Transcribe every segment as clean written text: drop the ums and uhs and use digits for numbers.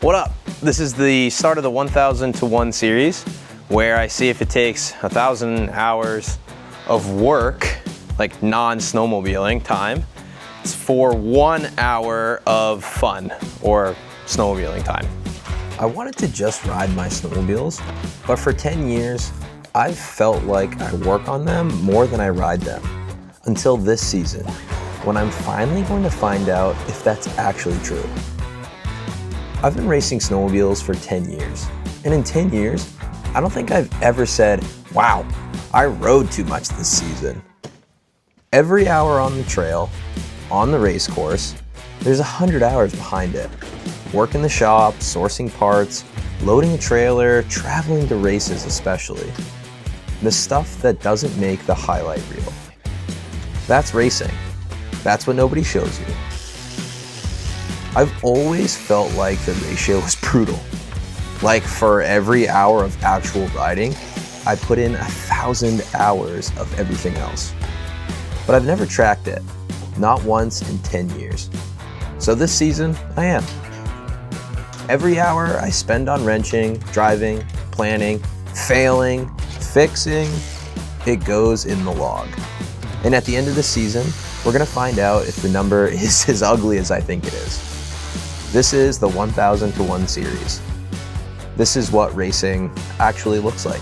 What up? This is the start of the 1000 to 1 series where I see if it takes 1,000 hours of work, like non-snowmobiling time, for 1 hour of fun or snowmobiling time. I wanted to just ride my snowmobiles, but for 10 years, I've felt like I work on them more than I ride them. Until this season, when I'm finally going to find out if that's actually true. I've been racing snowmobiles for 10 years, and in 10 years, I don't think I've ever said, wow, I rode too much this season. Every hour on the trail, on the race course, there's 100 hours behind it. Work in the shop, sourcing parts, loading a trailer, traveling to races especially. The stuff that doesn't make the highlight reel. That's racing. That's what nobody shows you. I've always felt like the ratio was brutal. Like for every hour of actual riding, I put in 1,000 hours of everything else. But I've never tracked it, not once in 10 years. So this season, I am. Every hour I spend on wrenching, driving, planning, failing, fixing, it goes in the log. And at the end of the season, we're gonna find out if the number is as ugly as I think it is. This is the 1000 to 1 series. This is what racing actually looks like.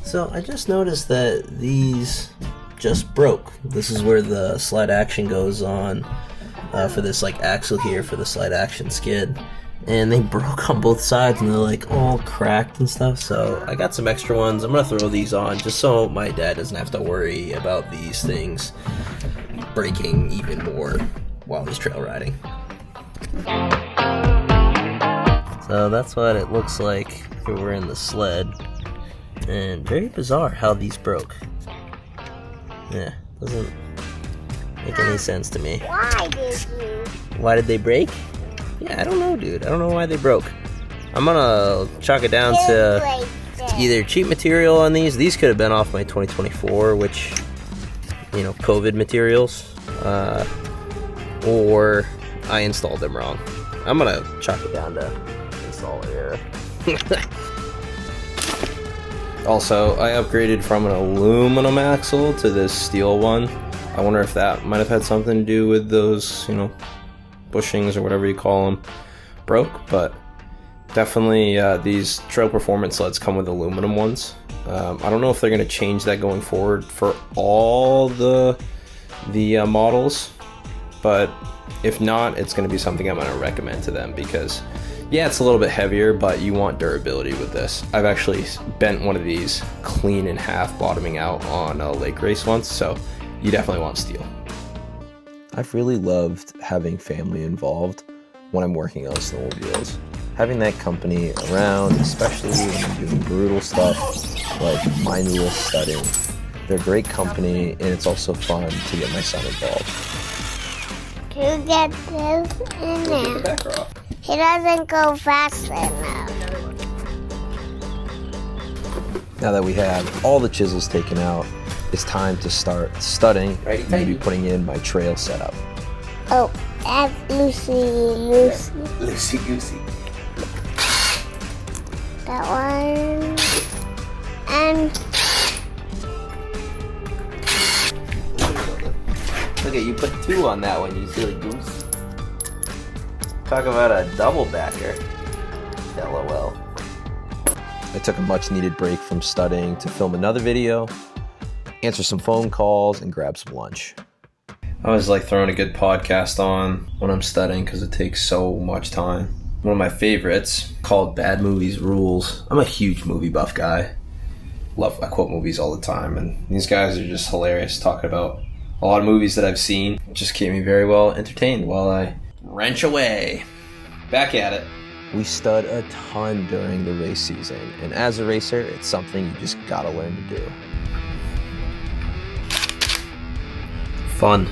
So I just noticed that these just broke. This is where the slide action goes on for this like axle here for the slide action skid. And they broke on both sides and they're like all cracked and stuff. So I got some extra ones. I'm gonna throw these on just so my dad doesn't have to worry about these things breaking even more while he's trail riding. So that's what it looks like if we're in the sled. And very bizarre how these broke. Yeah, doesn't make any sense to me. Why did they break? Yeah, I don't know, dude. I don't know why they broke. I'm gonna chalk it down to either cheap material on these. These could have been off my 2024, which, you know, COVID materials, or I installed them wrong. I'm gonna chalk it down to installer error. Also, I upgraded from an aluminum axle to this steel one. I wonder if that might have had something to do with those, you know, bushings or whatever you call them broke, but definitely these trail performance sleds come with aluminum ones. I don't know if they're going to change that going forward for all the models, but if not, it's going to be something I'm going to recommend to them because yeah, it's a little bit heavier, but you want durability with this. I've actually bent one of these clean in half bottoming out on a lake race once, so you definitely want steel. I've really loved having family involved when I'm working on snowmobiles. Having that company around, especially when I'm doing brutal stuff like mindless studying. They're great company and it's also fun to get my son involved. To get this in there. Get the backer off. He doesn't go fast enough. Now that we have all the chisels taken out, it's time to start studying, maybe putting in my trail setup. Oh, that's Lucy. Loosey goosey. That one. And Look at you put 2 on that one, you silly goose. Talk about a double backer. LOL. I took a much needed break from studying to film another video, answer some phone calls, and grab some lunch. I always like throwing a good podcast on when I'm studying because it takes so much time. One of my favorites, called Bad Movies Rules. I'm a huge movie buff guy. I quote movies all the time, and these guys are just hilarious talking about a lot of movies that I've seen. It just keep me very well entertained while I wrench away. Back at it. We stud a ton during the race season, and as a racer, it's something you just gotta learn to do. Fun.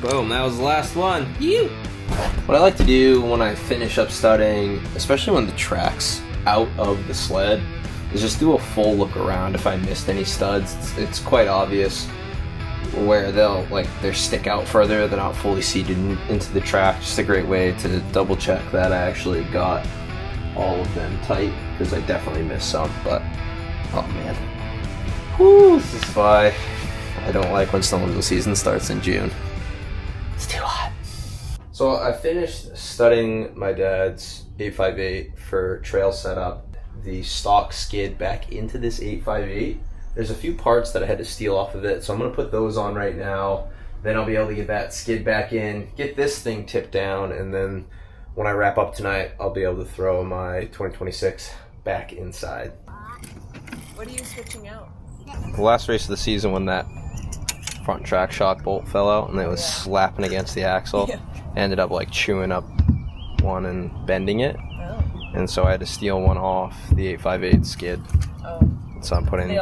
Boom, that was the last one. You. What I like to do when I finish up studying, especially when the tracks out of the sled is just do a full look around if I missed any studs. It's quite obvious where they're stick out further, they're not fully seated into the track. Just a great way to double check that I actually got all of them tight, because I definitely missed some. But oh man, whew, this is why I don't like when snowmobile season starts in June. It's too hot. So I finished studying my dad's 858 for trail setup. The stock skid back into this 858. There's a few parts that I had to steal off of it, so I'm gonna put those on right now. Then I'll be able to get that skid back in, get this thing tipped down, and then when I wrap up tonight, I'll be able to throw my 2026 back inside. What are you switching out? The last race of the season, when that front track shock bolt fell out and it was slapping against the axle, ended up like chewing up one and bending it. Oh. And so I had to steal one off the 858 skid. Oh. So I'm putting... Do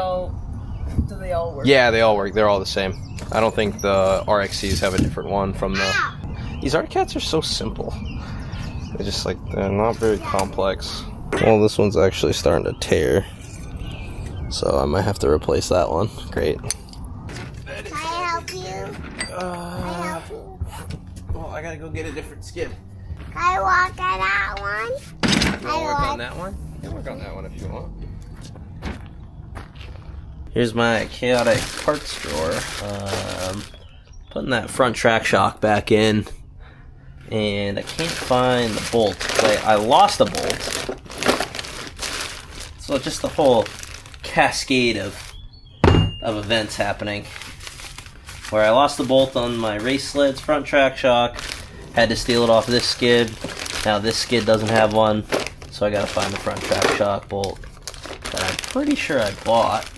they all work? Yeah, they all work. They're all the same. I don't think the RXCs have a different one from the... These Arcats are so simple. They're not very complex. Well, this one's actually starting to tear, so I might have to replace that one. Great. Can I help you? Can I help you? Well, I gotta go get a different skid. Can I walk on that one? You wanna work on that one? You can work on that one if you want. Here's my chaotic parts drawer. Putting that front track shock back in, and I can't find the bolt. I lost a bolt. So just the whole cascade of events happening. Where I lost the bolt on my race sled's front track shock, had to steal it off this skid. Now this skid doesn't have one, so I gotta find the front track shock bolt that I'm pretty sure I bought.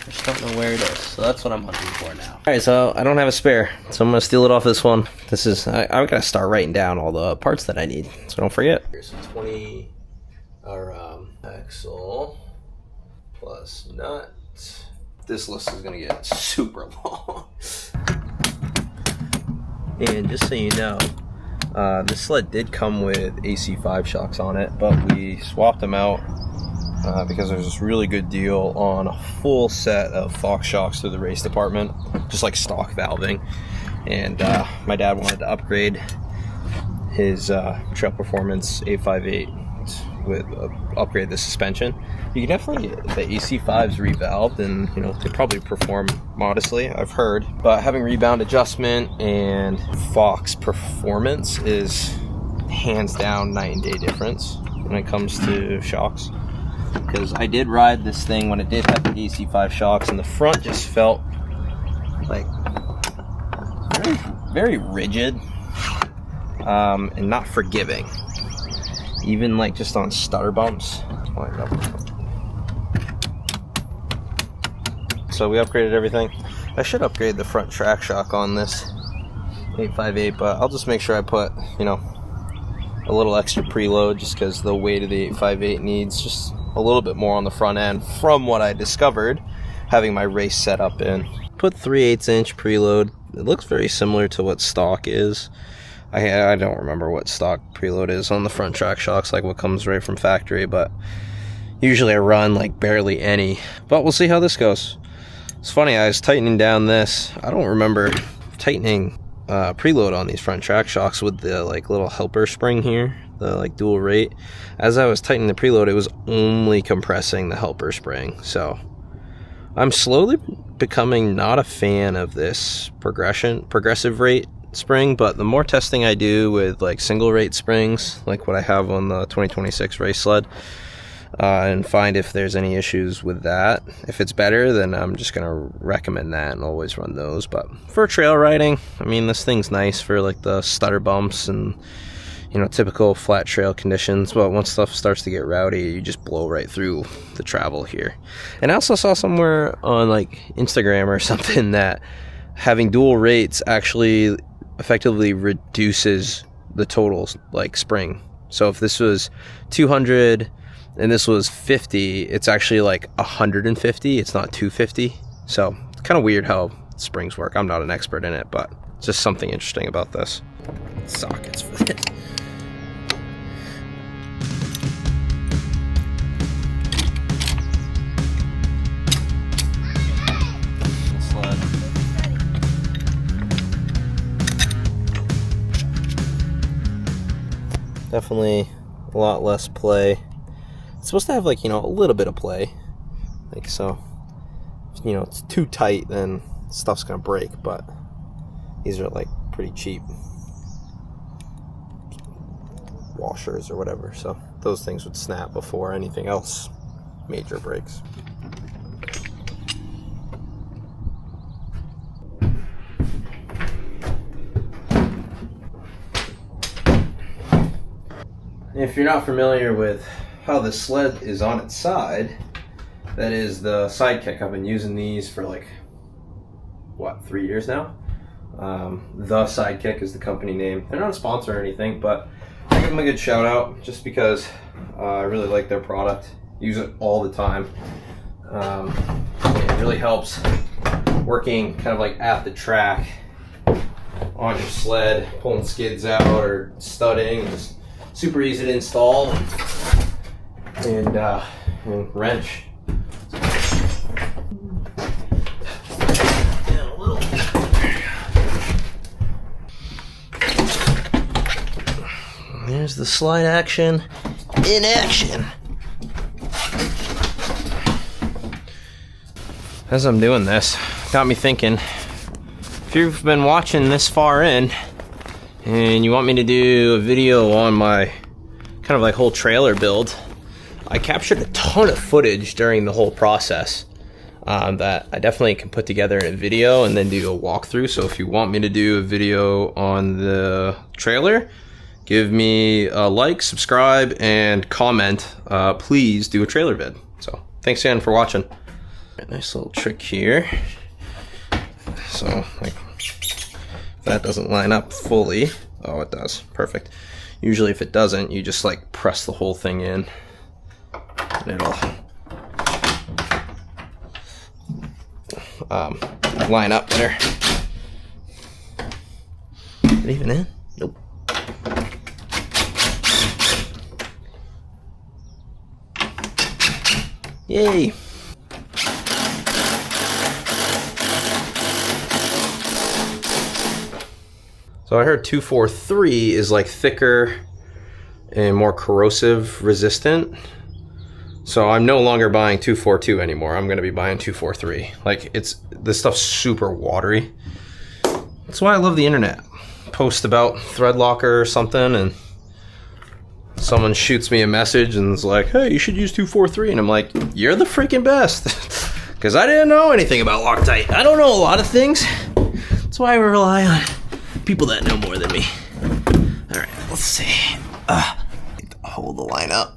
I just don't know where it is, so that's what I'm hunting for now. Alright, so I don't have a spare, so I'm gonna steal it off this one. I gotta start writing down all the parts that I need, so don't forget. Here's some 20 axle plus nut. This list is gonna get super long. And just so you know, this sled did come with AC5 shocks on it, but we swapped them out because there's this really good deal on a full set of Fox shocks through the race department, just like stock valving. And my dad wanted to upgrade his Trail Performance 858 with upgrade the suspension. You can definitely get the AC5s revalved, and they probably perform modestly, I've heard. But having rebound adjustment and Fox performance is hands down night and day difference when it comes to shocks. Because I did ride this thing when it did have the AC5 shocks, and the front just felt like very, very rigid and not forgiving. Even like just on stutter bumps. So we upgraded everything. I should upgrade the front track shock on this 858, but I'll just make sure I put, a little extra preload, just because the weight of the 858 needs just a little bit more on the front end from what I discovered having my race setup in. Put 3/8 inch preload. It looks very similar to what stock is. I don't remember what stock preload is on the front track shocks, like what comes right from factory, but usually I run like barely any. But we'll see how this goes. It's funny, I was tightening down this. I don't remember tightening preload on these front track shocks with the like little helper spring here, the like dual rate. As I was tightening the preload, it was only compressing the helper spring. So I'm slowly becoming not a fan of this progressive rate spring, but the more testing I do with like single rate springs, like what I have on the 2026 race sled, and find if there's any issues with that. If it's better, then I'm just gonna recommend that and always run those. But for trail riding, I mean, this thing's nice for like the stutter bumps and typical flat trail conditions, but once stuff starts to get rowdy, you just blow right through the travel here. And I also saw somewhere on like Instagram or something that having dual rates actually effectively reduces the total like spring. So if this was 200 and this was 50, it's actually like 150. It's not 250. So it's kind of weird how springs work. I'm not an expert in it, but it's just something interesting about this. Sockets for it. definitely a lot less play. It's supposed to have, like, you know, a little bit of play. Like, so, you know, it's too tight, then stuff's gonna break, but these are, like, pretty cheap washers or whatever, so those things would snap before anything else major breaks. If you're not familiar with how the sled is on its side, that is the Sidekick. I've been using these for like, what, 3 years now? The Sidekick is the company name. They're not a sponsor or anything, but I give them a good shout out just because I really like their product. Use it all the time. It really helps working kind of like at the track on your sled, pulling skids out or studding. It's super easy to install and wrench. There's the slide action in action. As I'm doing this, got me thinking, if you've been watching this far in and you want me to do a video on my kind of like whole trailer build, I captured a ton of footage during the whole process that I definitely can put together in a video and then do a walkthrough. So if you want me to do a video on the trailer, give me a like, subscribe, and comment. Please do a trailer vid. So thanks again for watching. Nice little trick here. So like, if that doesn't line up fully, oh, it does, perfect. Usually if it doesn't, you just like press the whole thing in and it'll line up better. Is it even in? Nope. Yay! So I heard 243 is like thicker and more corrosive resistant. So I'm no longer buying 242 anymore. I'm gonna be buying 243. Like, this stuff's super watery. That's why I love the internet. Post about thread locker or something and someone shoots me a message and is like, hey, you should use 243. And I'm like, you're the freaking best. Because I didn't know anything about Loctite. I don't know a lot of things. That's why I rely on people that know more than me. All right, let's see. Hold the line up.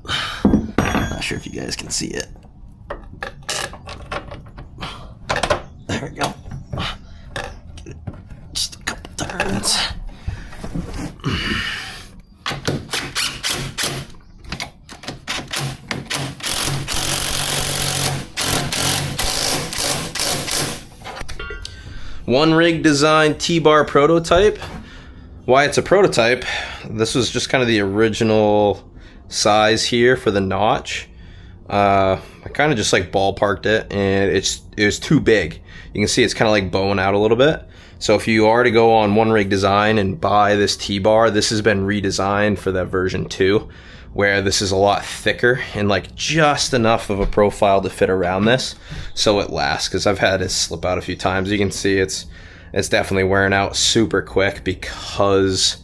Not sure if you guys can see it. There we go. Get it just a couple turns. One rig design T-bar prototype. Why it's a prototype, this was just kind of the original size here for the notch. I kind of just like ballparked it and it was too big. You can see it's kind of like bowing out a little bit. So if you are to go on One Rig Design and buy this T-bar, this has been redesigned for that version 2, where this is a lot thicker and like just enough of a profile to fit around this so it lasts, because I've had it slip out a few times. You can see it's definitely wearing out super quick because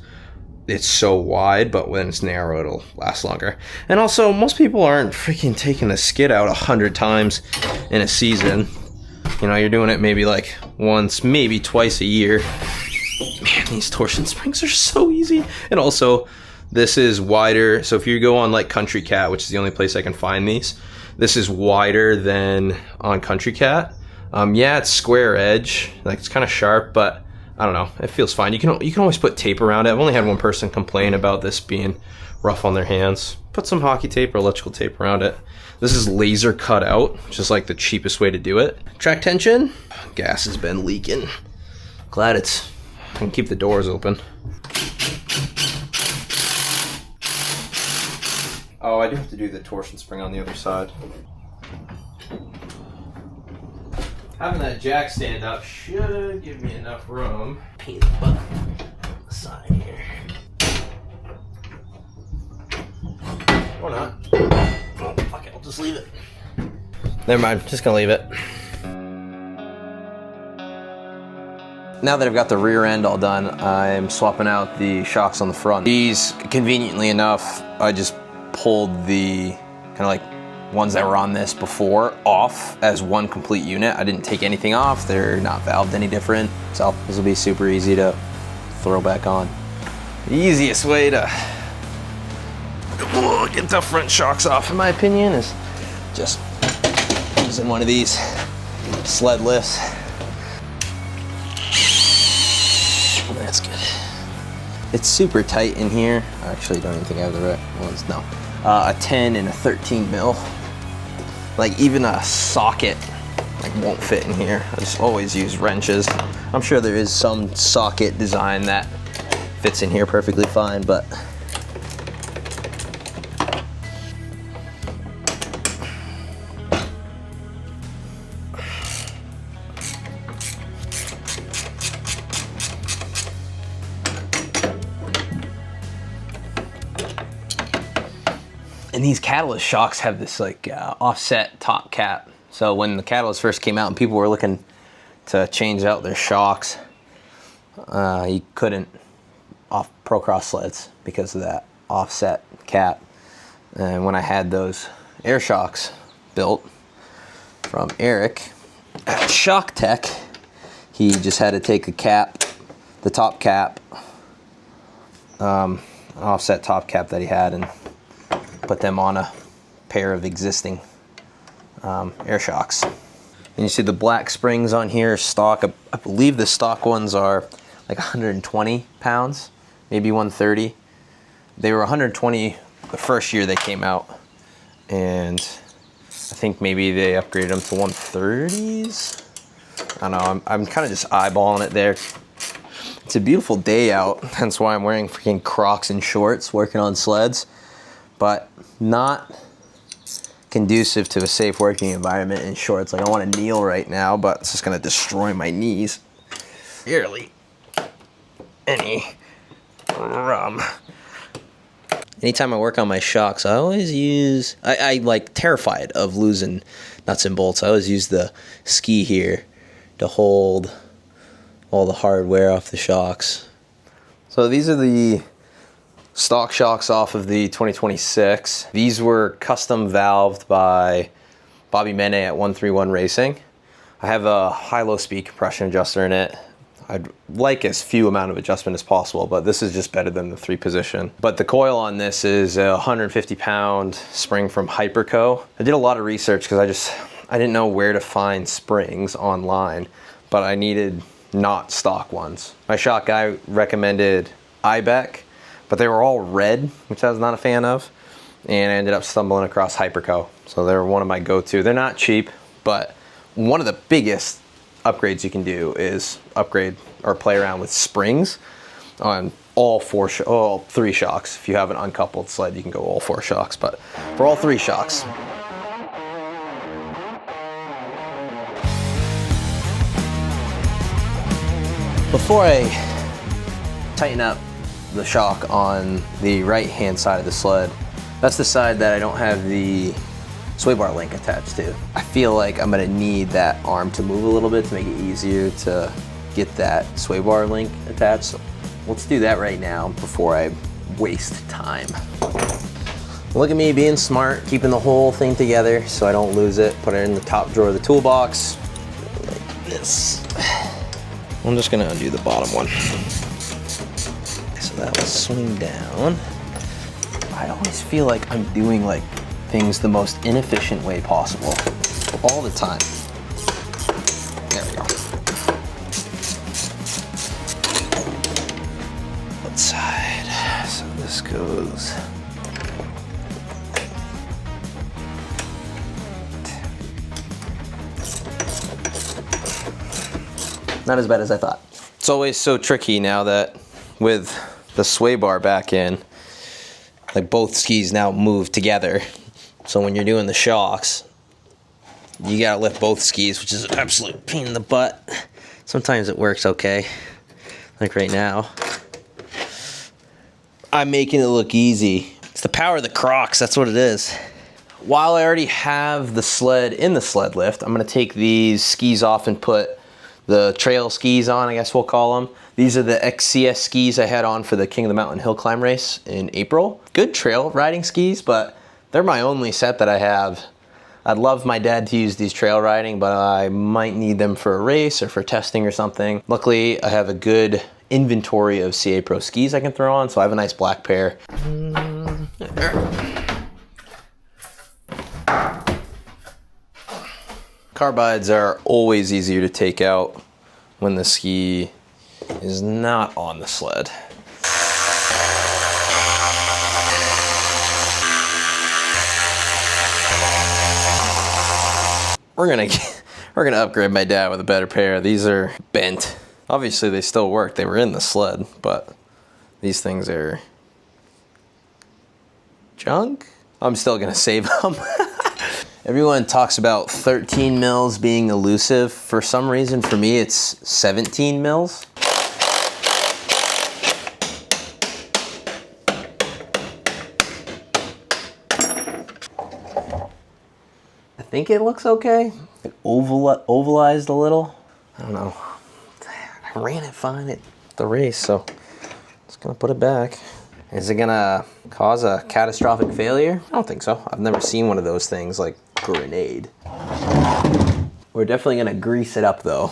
it's so wide, but when it's narrow it'll last longer. And also, most people aren't freaking taking the skid out 100 times in a season. You know, you're doing it maybe like once, maybe twice a year. Man, these torsion springs are so easy. And also, this is wider, so if you go on like Country Cat, which is the only place I can find these, this is wider than on Country Cat. Yeah, it's square edge, like it's kind of sharp, but I don't know, it feels fine. You can always put tape around it. I've only had one person complain about this being rough on their hands. Put some hockey tape or electrical tape around it. This is laser cut out, which is like the cheapest way to do it. Track tension, gas has been leaking. Glad I can keep the doors open. Oh, I do have to do the torsion spring on the other side. Having that jack stand up should give me enough room. Paint the button on the side here. Or not. Oh, fuck it, I'll just leave it. Never mind, just gonna leave it. Now that I've got the rear end all done, I'm swapping out the shocks on the front. These, conveniently enough, I just pulled the kind of like ones that were on this before off as one complete unit. I didn't take anything off. They're not valved any different. So this will be super easy to throw back on. The easiest way to get the front shocks off, in my opinion, is just using one of these sled lifts. That's good. It's super tight in here. I actually don't even think I have the right ones. No. A 10 and a 13 mil. Like even a socket like won't fit in here. I just always use wrenches. I'm sure there is some socket design that fits in here perfectly fine, but and these Catalyst shocks have this like offset top cap. So when the Catalyst first came out and people were looking to change out their shocks, you couldn't off Procross sleds because of that offset cap. And when I had those air shocks built from Eric at Shock Tech, he just had to take the cap, the top cap, offset top cap that he had, and put them on a pair of existing air shocks. And you see the black springs on here are stock. I believe the stock ones are like 120 pounds, maybe 130. They were 120 the first year they came out, and I think maybe they upgraded them to 130s. I don't know, I'm kind of just eyeballing it there. It's a beautiful day out, hence why I'm wearing freaking Crocs and shorts working on sleds, but not conducive to a safe working environment in shorts. Like I want to kneel right now, but it's just gonna destroy my knees. Barely any rum. Anytime I work on my shocks, I always use, I like terrified of losing nuts and bolts. I always use the ski here to hold all the hardware off the shocks. So these are the stock shocks off of the 2026. These were custom valved by Bobby Mene at 131 Racing. I have a high-low speed compression adjuster in it. I'd like as few amount of adjustment as possible, but this is just better than the 3-position. But the coil on this is a 150-pound spring from Hyperco. I did a lot of research because I didn't know where to find springs online, but I needed not stock ones. My shock guy recommended Ibec, but they were all red, which I was not a fan of, and I ended up stumbling across Hyperco. So they're one of my go-to. They're not cheap, but one of the biggest upgrades you can do is upgrade or play around with springs on all three shocks. If you have an uncoupled sled, you can go all 4 shocks, but for all 3 shocks. Before I tighten up the shock on the right hand side of the sled, that's the side that I don't have the sway bar link attached to. I feel like I'm gonna need that arm to move a little bit to make it easier to get that sway bar link attached. So let's do that right now before I waste time. Look at me being smart, keeping the whole thing together so I don't lose it. Put it in the top drawer of the toolbox, like this. I'm just gonna undo the bottom one. So that will swing down. I always feel like I'm doing like things the most inefficient way possible all the time. There we go. Outside. So this goes. Not as bad as I thought. It's always so tricky now that with the sway bar back in, like both skis now move together. So when you're doing the shocks, you gotta lift both skis, which is an absolute pain in the butt. Sometimes it works okay. Like right now. I'm making it look easy, It's the power of the Crocs, that's what it is. While I already have the sled in the sled lift, I'm gonna take these skis off and put the trail skis on, I guess we'll call them. These are the XCS skis I had on for the King of the Mountain Hill Climb race in April. Good trail riding skis, but they're my only set that I have. I'd love my dad to use these trail riding, but I might need them for a race or for testing or something. Luckily, I have a good inventory of CA Pro skis I can throw on, so I have a nice black pair. Carbides are always easier to take out when the ski is not on the sled. We're gonna upgrade my dad with a better pair. These are bent. Obviously they still work. They were in the sled, but these things are junk. I'm still gonna save them. Everyone talks about 13 mils being elusive. For some reason, for me, it's 17 mils. I think it looks okay. It ovalized a little. I don't know. I ran it fine at the race, so just gonna put it back. Is it gonna cause a catastrophic failure? I don't think so. I've never seen one of those things like grenade. We're definitely gonna grease it up though.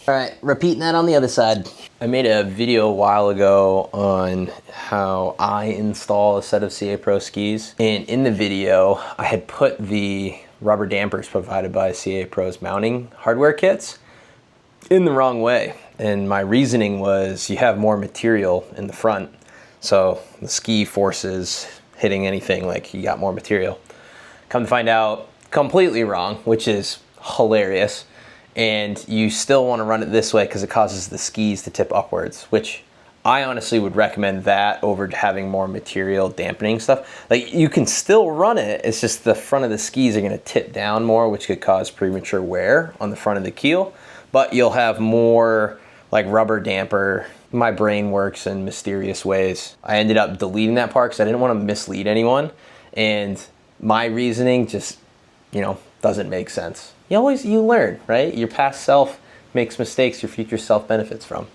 All right, repeating that on the other side. I made a video a while ago on how I install a set of CA Pro skis. And in the video, I had put the rubber dampers provided by CA Pro's mounting hardware kits in the wrong way. And my reasoning was you have more material in the front, so the ski forces hitting anything, like you got more material. Come to find out, completely wrong, which is hilarious. And you still want to run it this way because it causes the skis to tip upwards, which I honestly would recommend that over having more material dampening stuff. Like, you can still run it, it's just the front of the skis are going to tip down more, which could cause premature wear on the front of the keel. But you'll have more like rubber damper. My brain works in mysterious ways. I ended up deleting that part because I didn't want to mislead anyone. And my reasoning just, doesn't make sense. You learn, right? Your past self makes mistakes your future self benefits from.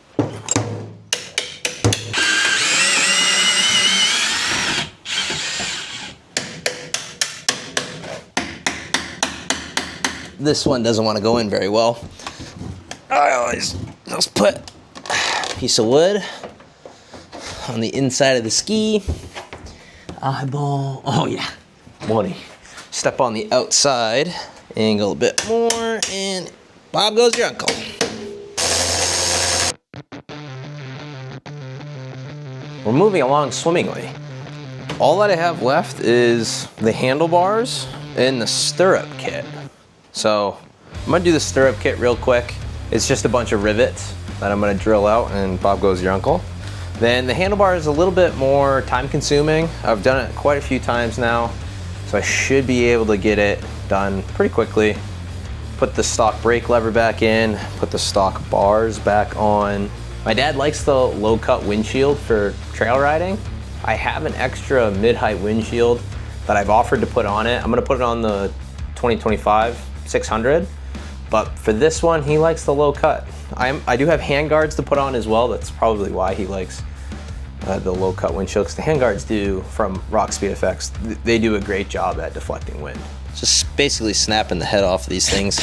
This one doesn't want to go in very well. I always just put a piece of wood on the inside of the ski. Eyeball, oh yeah, money. Step on the outside, angle a bit more, and Bob goes your uncle. We're moving along swimmingly. All that I have left is the handlebars and the stirrup kit. So I'm gonna do the stirrup kit real quick. It's just a bunch of rivets that I'm gonna drill out, and Bob goes your uncle. Then the handlebar is a little bit more time consuming. I've done it quite a few times now, so I should be able to get it done pretty quickly. Put the stock brake lever back in, put the stock bars back on. My dad likes the low cut windshield for trail riding. I have an extra mid-height windshield that I've offered to put on it. I'm gonna put it on the 2025 600. But for this one, he likes the low cut. I do have hand guards to put on as well. That's probably why he likes the low cut windshield, because the hand guards from Rock Speed Effects, they do a great job at deflecting wind. Just basically snapping the head off of these things.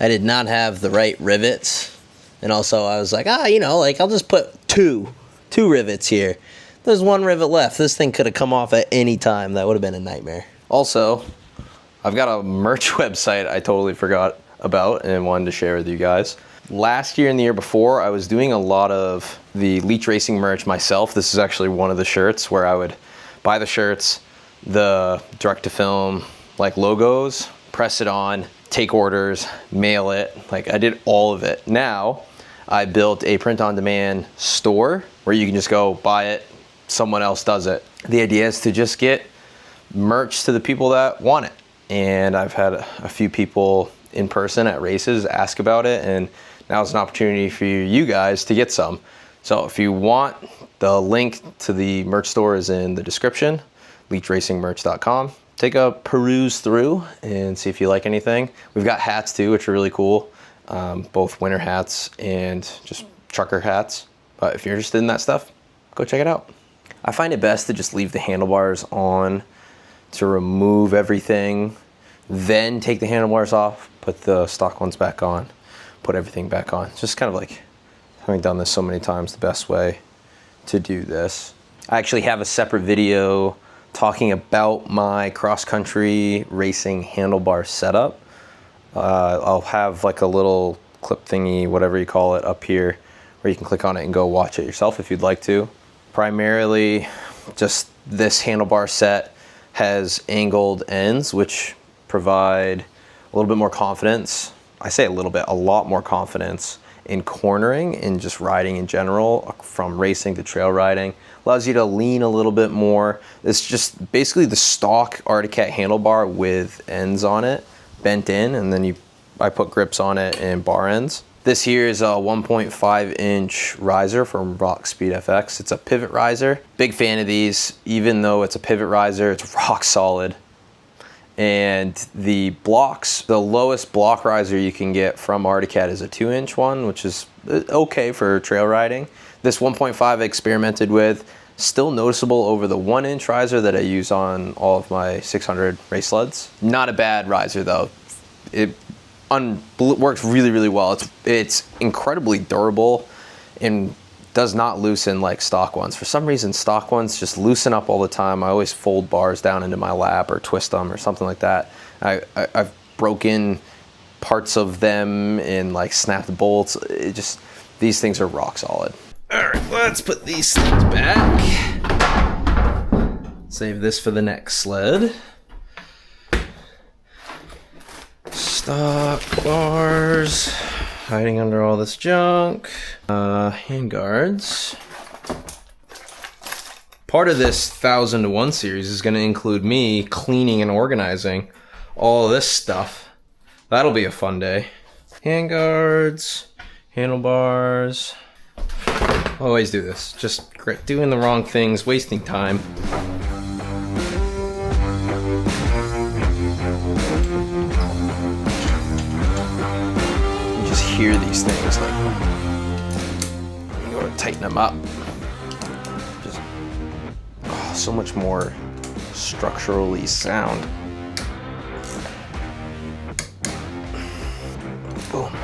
I did not have the right rivets. And also I was like, I'll just put two rivets here. There's one rivet left. This thing could have come off at any time. That would have been a nightmare. Also, I've got a merch website I totally forgot about and wanted to share with you guys. Last year and the year before, I was doing a lot of the Leach Racing merch myself. This is actually one of the shirts where I would buy the shirts, the direct-to-film like logos, press it on, take orders, mail it. Like, I did all of it. Now, I built a print-on-demand store where you can just go buy it, someone else does it. The idea is to just get merch to the people that want it. And I've had a few people in person at races, ask about it, and now's an opportunity for you guys to get some. So if you want, the link to the merch store is in the description, leachracingmerch.com. Take a peruse through and see if you like anything. We've got hats too, which are really cool. Both winter hats and just trucker hats. But if you're interested in that stuff, go check it out. I find it best to just leave the handlebars on to remove everything, then take the handlebars off, put the stock ones back on, put everything back on. It's just kind of like, having done this so many times, the best way to do this. I actually have a separate video talking about my cross-country racing handlebar setup. I'll have like a little clip thingy, whatever you call it, up here where you can click on it and go watch it yourself if you'd like to. Primarily, just this handlebar set has angled ends, which provide a little bit more confidence. I say a little bit, a lot more confidence in cornering and just riding in general, from racing to trail riding. Allows you to lean a little bit more. It's just basically the stock Arctic Cat handlebar with ends on it, bent in, and then I put grips on it and bar ends. This here is a 1.5 inch riser from Rock Speed FX. It's a pivot riser. Big fan of these. Even though it's a pivot riser, it's rock solid. And the blocks, the lowest block riser you can get from Arctic Cat is a 2 inch one, which is okay for trail riding. This 1.5 I experimented with, still noticeable over the 1 inch riser that I use on all of my 600 race sleds. Not a bad riser though. It works really, really well. It's incredibly durable and does not loosen like stock ones. For some reason, stock ones just loosen up all the time. I always fold bars down into my lap or twist them or something like that. I've broken parts of them and like snapped bolts. These things are rock solid. All right, let's put these things back. Save this for the next sled. Stock bars, hiding under all this junk. Hand guards. Part of this 1000 to 1 series is going to include me cleaning and organizing all this stuff. That'll be a fun day. Hand guards, handlebars. Always do this. Just doing the wrong things, wasting time. Hear these things, like you gotta tighten them up. Just so much more structurally sound. Boom.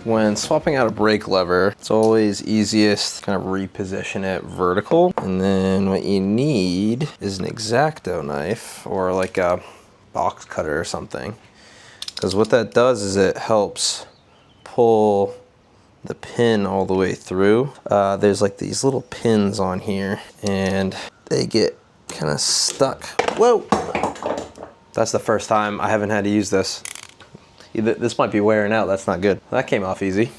When swapping out a brake lever, it's always easiest to kind of reposition it vertical. And then what you need is an X-Acto knife or like a box cutter or something. Because what that does is it helps pull the pin all the way through. There's like these little pins on here and they get kind of stuck. Whoa! That's the first time I haven't had to use this. This might be wearing out, that's not good. That came off easy.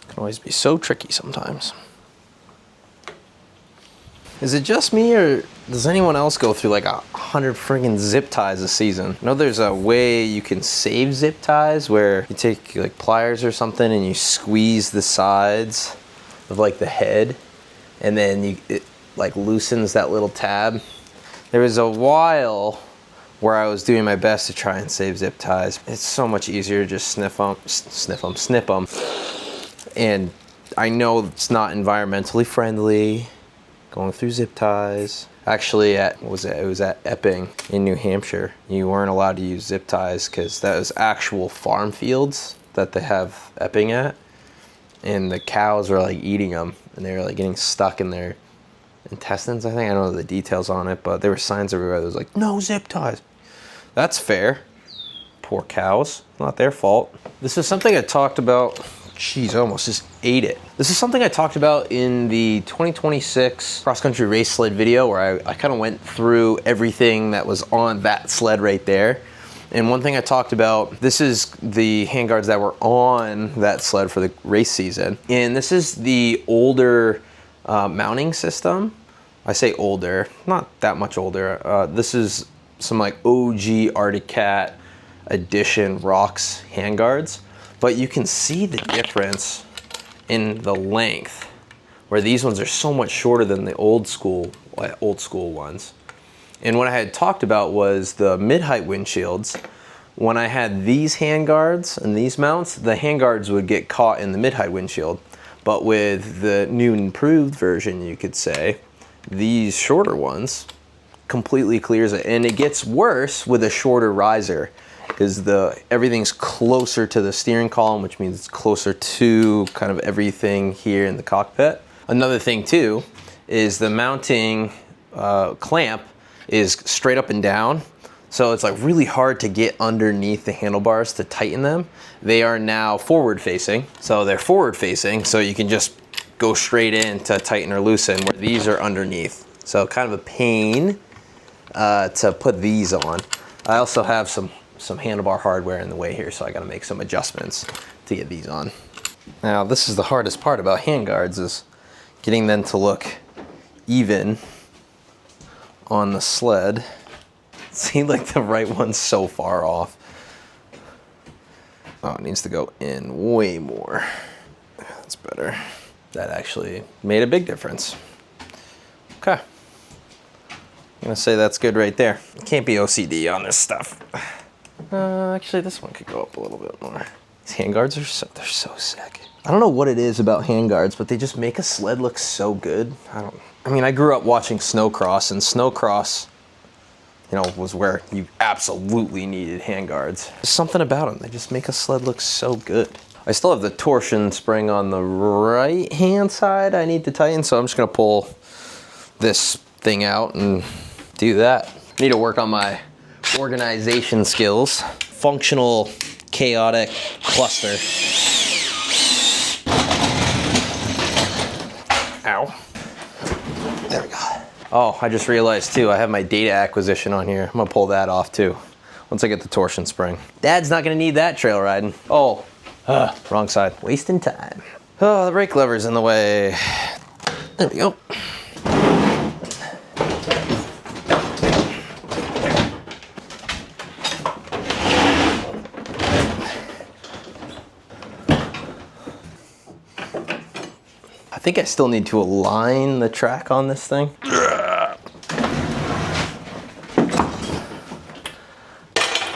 Can always be so tricky sometimes. Is it just me, or does anyone else go through like 100 friggin' zip ties a season? I know there's a way you can save zip ties where you take like pliers or something and you squeeze the sides of like the head and then it like loosens that little tab. There was a while where I was doing my best to try and save zip ties. It's so much easier to just snip them. And I know it's not environmentally friendly going through zip ties. Actually, it was at Epping in New Hampshire. You weren't allowed to use zip ties because that was actual farm fields that they have Epping at. And the cows were like eating them and they were like getting stuck in their intestines, I think. I don't know the details on it, but there were signs everywhere that was like, no zip ties. That's fair. Poor cows, not their fault. This is something I talked about. Jeez, I almost just ate it. This is something I talked about in the 2026 cross-country race sled video where I kind of went through everything that was on that sled right there. And one thing I talked about, this is the handguards that were on that sled for the race season. And this is the older mounting system. I say older, not that much older. This is some like OG Arctic Cat edition Rocks handguards. But you can see the difference in the length, where these ones are so much shorter than the old school ones. And what I had talked about was the mid-height windshields. When I had these handguards and these mounts, the handguards would get caught in the mid-height windshield. But with the new improved version, you could say, these shorter ones completely clears it. And it gets worse with a shorter riser, because everything's closer to the steering column, which means it's closer to kind of everything here in the cockpit. Another thing too is the mounting clamp is straight up and down. So it's like really hard to get underneath the handlebars to tighten them. They are now forward facing. So they're forward facing, so you can just go straight in to tighten or loosen, where these are underneath. So kind of a pain to put these on. I also have some handlebar hardware in the way here, so I gotta make some adjustments to get these on. Now this is the hardest part about handguards, is getting them to look even on the sled. See, like the right one's so far off. Oh, it needs to go in way more. That's better. That actually made a big difference. Okay. I'm gonna say that's good right there. Can't be OCD on this stuff. Actually, this one could go up a little bit more. These handguards they're so sick. I don't know what it is about handguards, but they just make a sled look so good. I mean, I grew up watching snowcross, and snowcross, was where you absolutely needed handguards. There's something about them. They just make a sled look so good. I still have the torsion spring on the right hand side I need to tighten, so I'm just gonna pull this thing out and do that. I need to work on my organization skills. Functional, chaotic cluster. Ow. There we go. Oh, I just realized too, I have my data acquisition on here. I'm gonna pull that off too, once I get the torsion spring. Dad's not gonna need that trail riding. Oh, wrong side. Wasting time. Oh, the brake lever's in the way. There we go. I think I still need to align the track on this thing.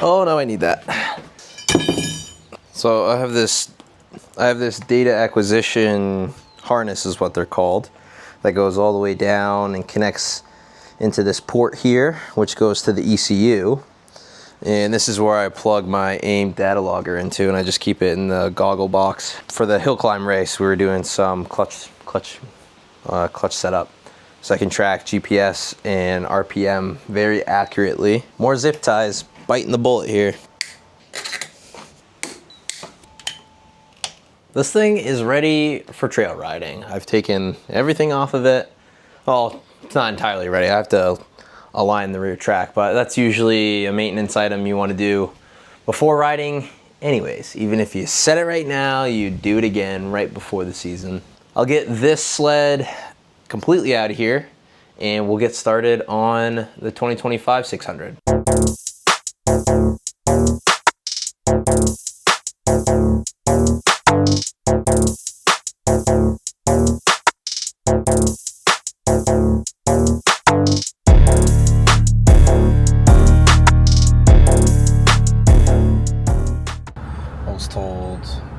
Oh no, I need that. So I have this data acquisition harness is what they're called, that goes all the way down and connects into this port here, which goes to the ECU. And this is where I plug my AIM data logger into, and I just keep it in the goggle box. For the hill climb race, we were doing some clutch setup, so I can track GPS and RPM very accurately. More zip ties, biting the bullet here. This thing is ready for trail riding. I've taken everything off of it. Well, it's not entirely ready. I have to align the rear track, but that's usually a maintenance item you want to do before riding anyways. Even if you set it right now, you do it again right before the season. I'll get this sled completely out of here, and we'll get started on the 2025 600.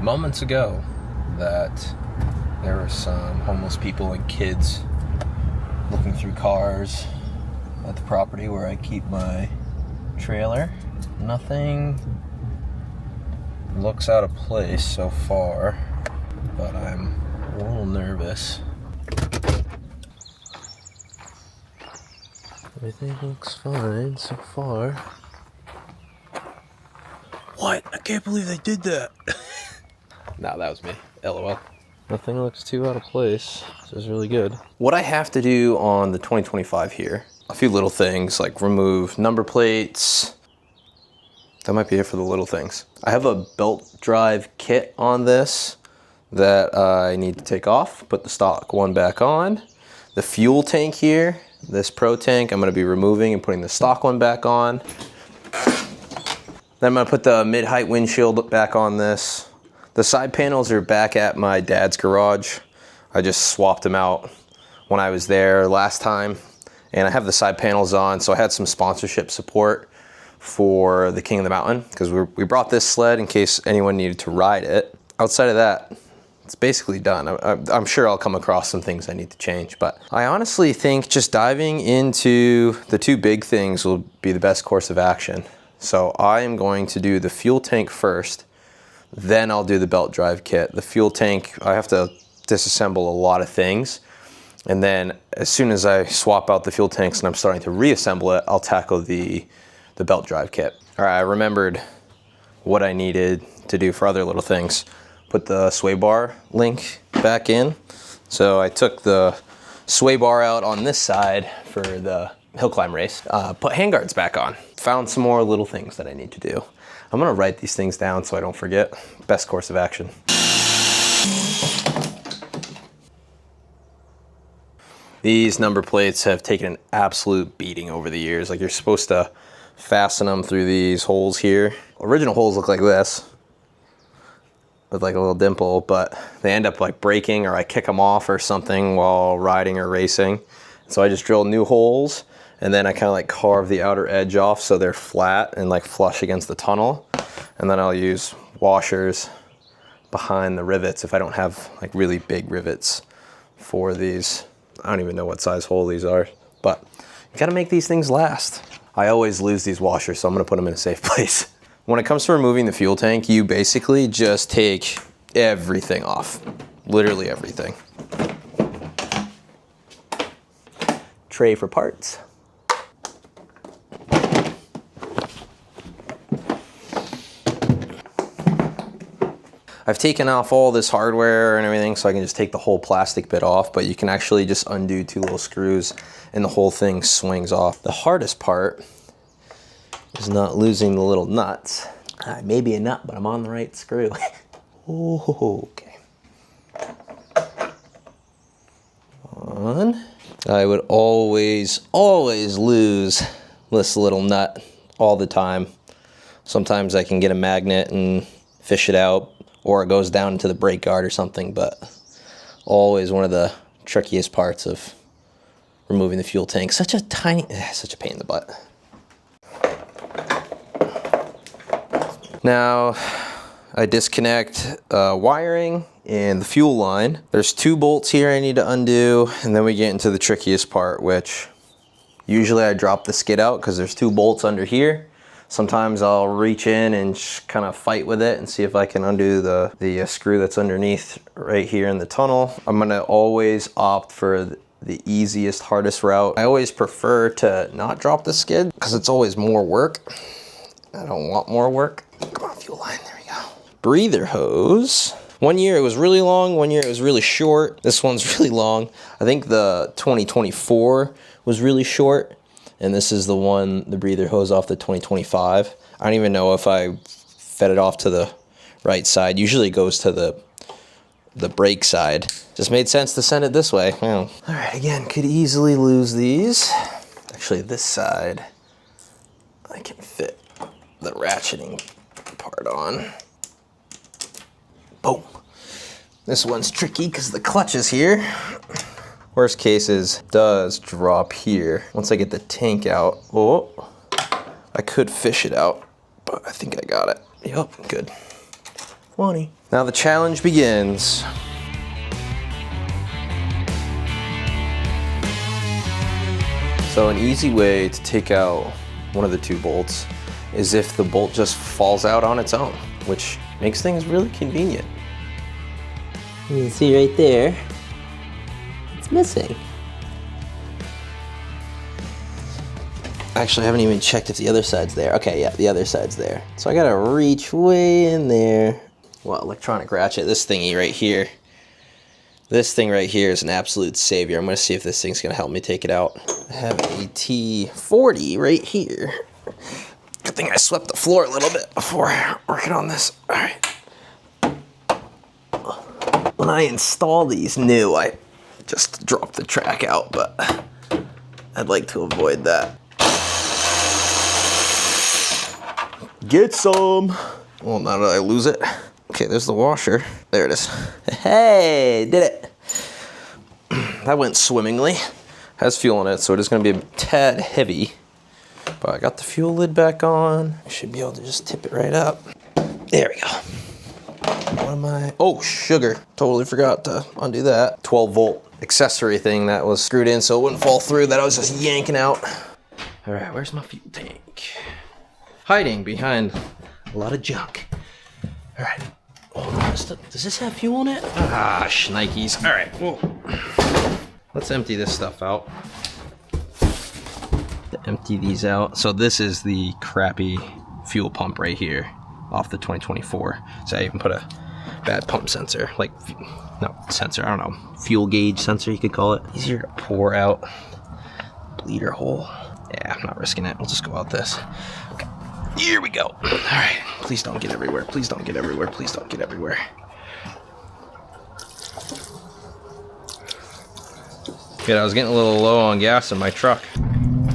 Moments ago that there were some homeless people and kids looking through cars at the property where I keep my trailer. Nothing looks out of place so far, but I'm a little nervous. Everything looks fine so far. What? I can't believe they did that. No, that was me. LOL. Nothing looks too out of place. This is really good. What I have to do on the 2025 here, a few little things like remove number plates, That might be it for the little things. I have a belt drive kit on this that I need to take off, put the stock one back on. The fuel tank here, this Pro tank, I'm gonna be removing and putting the stock one back on. Then I'm gonna put the mid-height windshield back on this. The side panels are back at my dad's garage. I just swapped them out when I was there last time. And I have the side panels on, so I had some sponsorship support for the King of the Mountain, because we brought this sled in case anyone needed to ride it. Outside of that, it's basically done. I'm sure I'll come across some things I need to change, but I honestly think just diving into the two big things will be the best course of action. So I am going to do the fuel tank first, then I'll do the belt drive kit. The fuel tank, I have to disassemble a lot of things. And then as soon as I swap out the fuel tanks and I'm starting to reassemble it, I'll tackle the belt drive kit. All right, I remembered what I needed to do for other little things. Put the sway bar link back in. So I took the sway bar out on this side for the hill climb race. Put handguards back on. Found some more little things that I need to do. I'm gonna write these things down so I don't forget. Best course of action. These number plates have taken an absolute beating over the years. Like, you're supposed to fasten them through these holes here. Original holes look like this, with like a little dimple, but they end up like breaking, or I kick them off or something while riding or racing. So I just drill new holes, and then I kind of like carve the outer edge off so they're flat and like flush against the tunnel. And then I'll use washers behind the rivets if I don't have like really big rivets for these. I don't even know what size hole these are, but you gotta make these things last. I always lose these washers, so I'm gonna put them in a safe place. When it comes to removing the fuel tank, you basically just take everything off. Literally everything. Tray for parts. I've taken off all this hardware and everything, so I can just take the whole plastic bit off, but you can actually just undo two little screws and the whole thing swings off. The hardest part is not losing the little nuts. Maybe a nut, but I'm on the right screw. Oh, okay. On. I would always lose this little nut all the time. Sometimes I can get a magnet and fish it out, or it goes down into the brake guard or something, but always one of the trickiest parts of removing the fuel tank. Such a pain in the butt. Now, I disconnect wiring and the fuel line. There's two bolts here I need to undo, and then we get into the trickiest part, which usually I drop the skid out because there's two bolts under here. Sometimes I'll reach in and kind of fight with it and see if I can undo the screw that's underneath right here in the tunnel. I'm gonna always opt for the easiest, hardest route. I always prefer to not drop the skid because it's always more work. I don't want more work. Come on, fuel line, there we go. Breather hose. One year it was really long, one year it was really short. This one's really long. I think the 2024 was really short. And this is the breather hose off the 2025. I don't even know if I fed it off to the right side. Usually it goes to the brake side. Just made sense to send it this way. All right, again, could easily lose these. Actually, this side, I can fit the ratcheting part on. Boom. This one's tricky because the clutch is here. Worst cases does drop here. Once I get the tank out, oh, I could fish it out, but I think I got it. Yep, good. 20. Now the challenge begins. So an easy way to take out one of the two bolts is if the bolt just falls out on its own, which makes things really convenient. You can see right there, it's missing. Actually, I haven't even checked if the other side's there. Okay, yeah, the other side's there. So I gotta reach way in there. Well, electronic ratchet, this thingy right here. This thing right here is an absolute savior. I'm gonna see if this thing's gonna help me take it out. I have a T40 right here. Good thing I swept the floor a little bit before working on this. All right. When I install these new, I just drop the track out, but I'd like to avoid that. Get some. Well, now did I lose it? Okay, there's the washer. There it is. Hey, did it. That went swimmingly. Has fuel in it, so it is gonna be a tad heavy. But I got the fuel lid back on. I should be able to just tip it right up. There we go. What am I? Oh, sugar. Totally forgot to undo that. 12-volt accessory thing that was screwed in so it wouldn't fall through that I was just yanking out. All right, where's my fuel tank? Hiding behind a lot of junk. All right. Oh, does this have fuel in it? Ah, shnikes. All right, well, let's empty this stuff out. Empty these out. So this is the crappy fuel pump right here off the 2024. So I even put a bad pump sensor, like, no, sensor, I don't know, fuel gauge sensor you could call it. Easier to pour out. Bleeder hole. Yeah, I'm not risking it. We'll just go out this. Okay, here we go. All right, please don't get everywhere. Please don't get everywhere. Please don't get everywhere. Good, I was getting a little low on gas in my truck.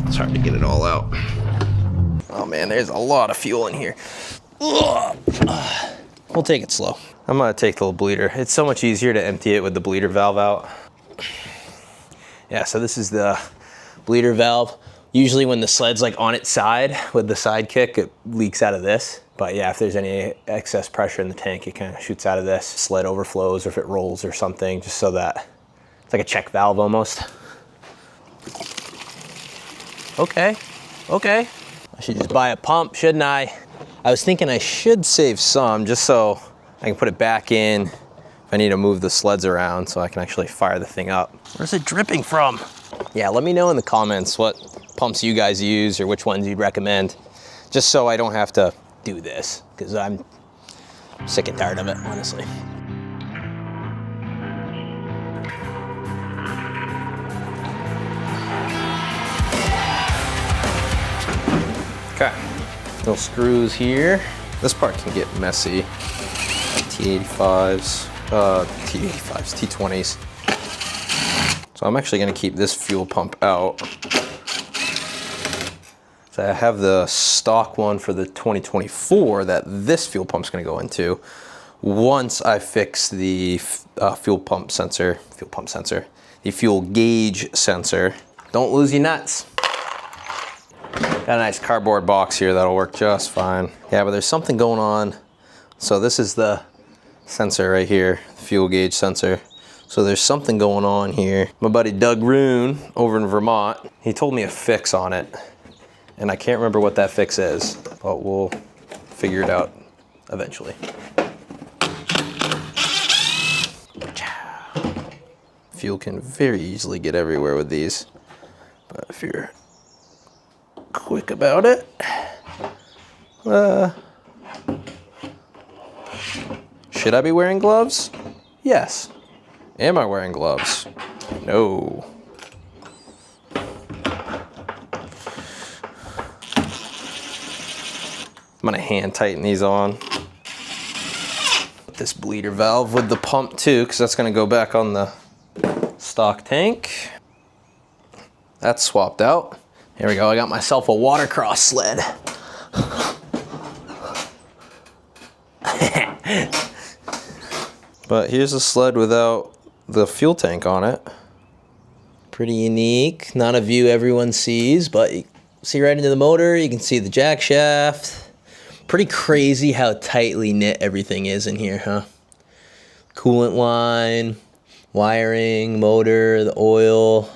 It's hard to get it all out. Oh man, there's a lot of fuel in here. Ugh. We'll take it slow. I'm gonna take the little bleeder. It's so much easier to empty it with the bleeder valve out. Yeah, so this is the bleeder valve. Usually when the sled's like on its side with the side kick, it leaks out of this. But yeah, if there's any excess pressure in the tank, it kind of shoots out of this. Sled overflows or if it rolls or something, just so that it's like a check valve almost. Okay, okay. I should just buy a pump, shouldn't I? I was thinking I should save some just so I can put it back in if I need to move the sleds around so I can actually fire the thing up. Where's it dripping from? Yeah, let me know in the comments what pumps you guys use or which ones you'd recommend, just so I don't have to do this, because I'm sick and tired of it, honestly. Okay, little screws here. This part can get messy. T85s, T20s. So I'm actually gonna keep this fuel pump out. So I have the stock one for the 2024 that this fuel pump's gonna go into. Once I fix the the fuel gauge sensor. Don't lose your nuts. Got a nice cardboard box here that'll work just fine. Yeah, but there's something going on. So this is the sensor right here, the fuel gauge sensor. So there's something going on here. My buddy Doug Roon over in Vermont, he told me a fix on it. And I can't remember what that fix is, but we'll figure it out eventually. Fuel can very easily get everywhere with these, but if you're quick about it. Should I be wearing gloves? Yes. Am I wearing gloves? No. I'm gonna hand tighten these on. This bleeder valve with the pump too, because that's gonna go back on the stock tank. That's swapped out. Here we go, I got myself a watercross sled. But here's a sled without the fuel tank on it. Pretty unique, not a view everyone sees, but you see right into the motor, you can see the jack shaft. Pretty crazy how tightly knit everything is in here, huh? Coolant line, wiring, motor, the oil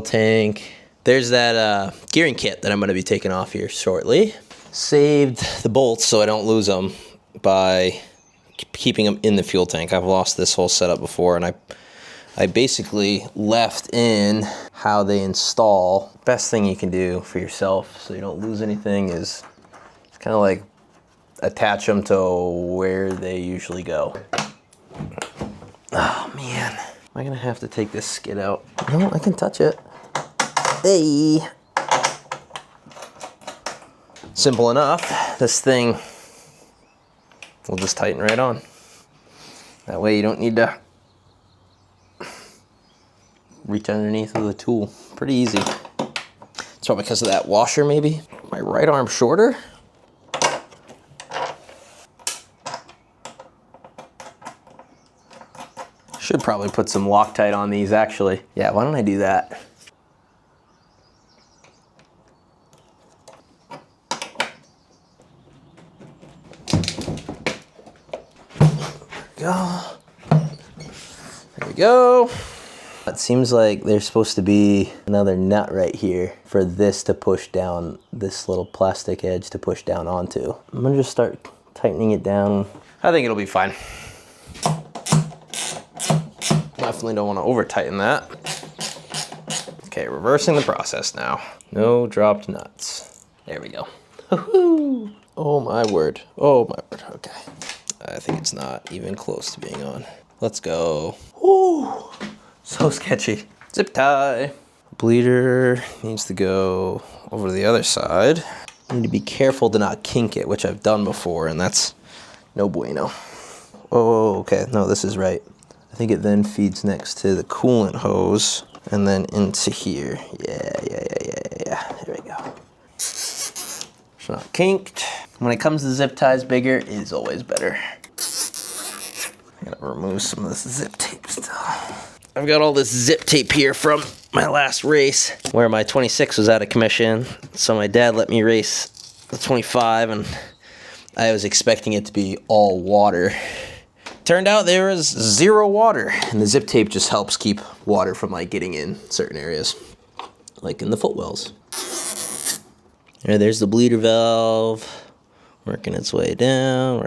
tank. There's that gearing kit that I'm gonna be taking off here shortly. Saved the bolts so I don't lose them by keeping them in the fuel tank. I've lost this whole setup before, and I basically left in how they install. Best thing you can do for yourself so you don't lose anything is it's kind of like attach them to where they usually go. Oh man, am I gonna have to take this skid out? No, I can touch it. Hey. Simple enough. This thing will just tighten right on. That way you don't need to reach underneath with a tool. Pretty easy. It's probably because of that washer maybe. My right arm shorter. Should probably put some Loctite on these actually. Yeah, why don't I do that? Go. There we go. It seems like there's supposed to be another nut right here for this to push down, this little plastic edge to push down onto. I'm gonna just start tightening it down. I think it'll be fine. Definitely don't want to over tighten that. Okay, reversing the process now. No dropped nuts. There we go. Oh my word. Oh my word. Okay. I think it's not even close to being on. Let's go. Woo! So sketchy. Zip tie. Bleeder needs to go over to the other side. I need to be careful to not kink it, which I've done before, and that's no bueno. Oh, okay. No, this is right. I think it then feeds next to the coolant hose and then into here. Yeah. There we go. It's not kinked. When it comes to zip ties, bigger is always better. I gotta remove some of this zip tape still. I've got all this zip tape here from my last race where my 26 was out of commission. So my dad let me race the 25 and I was expecting it to be all water. Turned out there was 0 water, and the zip tape just helps keep water from like getting in certain areas, like in the footwells. There's the bleeder valve, working its way down,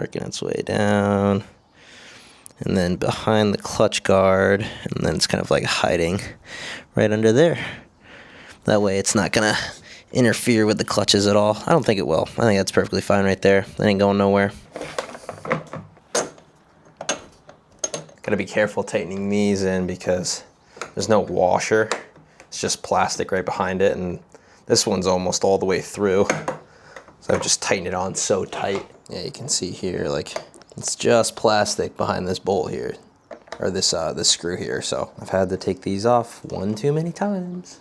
and then behind the clutch guard, and then it's kind of like hiding right under there. That way it's not gonna interfere with the clutches at all. I don't think it will. I think that's perfectly fine right there. That ain't going nowhere. Gotta be careful tightening these in because there's no washer. It's just plastic right behind it, and this one's almost all the way through. So I've just tightened it on so tight. Yeah, you can see here, like, it's just plastic behind this bolt here, or this screw here. So I've had to take these off one too many times.